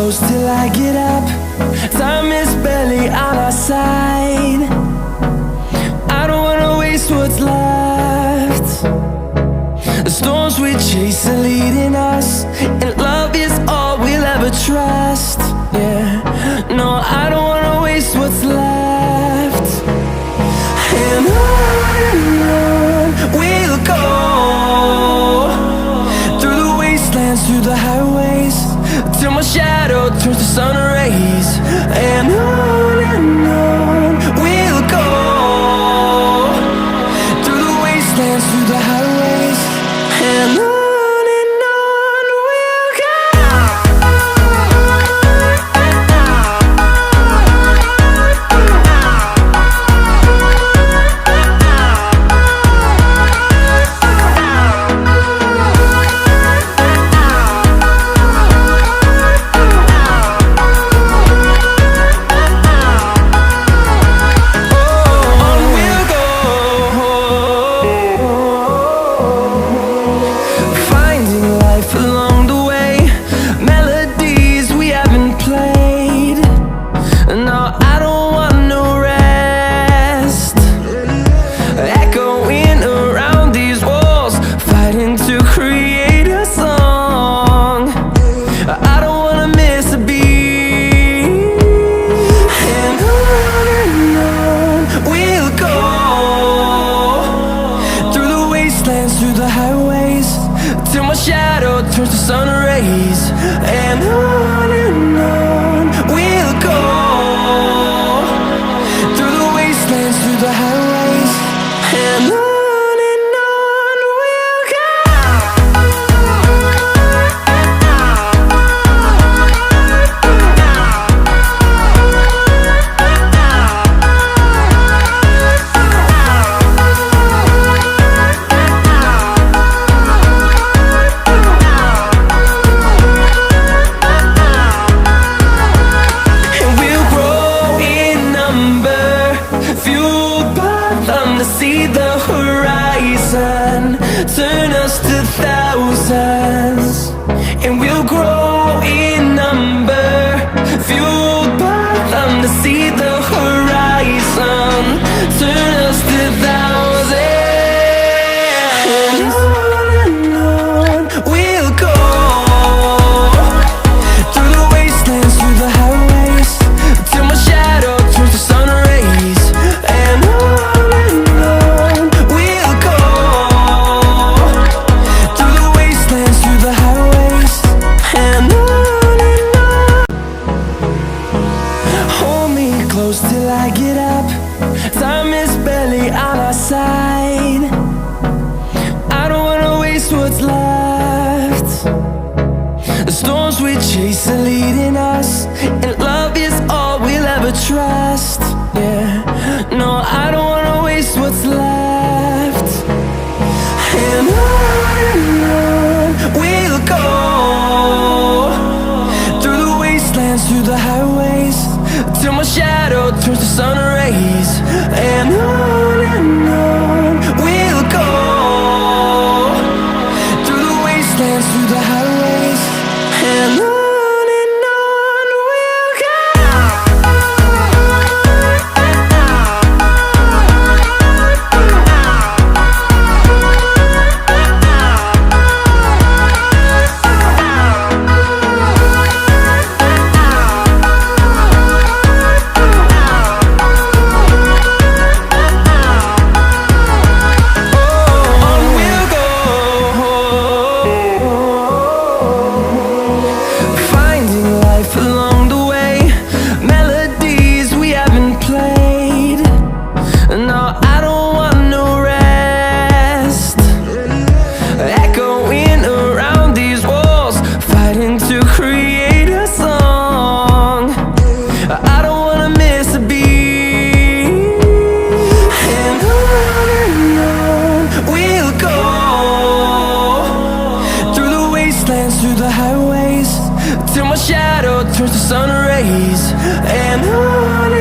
close till I get up. Time is barely on our side. I don't wanna waste what's left. The storms we chase are leading us, and love is all we'll ever trust. Yeah, no, I don't wanna waste what's left. And on we'll go, through the wastelands, through the highways, till my shadow turns to sun rays. And on we'll go, through the wastelands, through the highways, and on we'll go. Through the highways, till my shadow turns to sun rays. And on we'll go, through the wastelands, through the highways, and on we'll go. See the horizon, turn us to thousands, and we'll grow in number, fueled by them. To see the horizon, turn us to thousands, and on we'll go, through the wastelands, through the highways, till my shadow turns to sun rays. And close till I get up. Time is barely on our side. I don't wanna waste what's left. The storms we chase are leading us, and love is all we'll ever trust. Yeah, no, I don't wanna waste what's left. And on we'll go, through the wastelands, through the highways, till my shadow turns to sun rays. And on we'll go, through the wastelands, through the highways, and on we'll go. Through the highways, till my shadow turns to sun rays. And on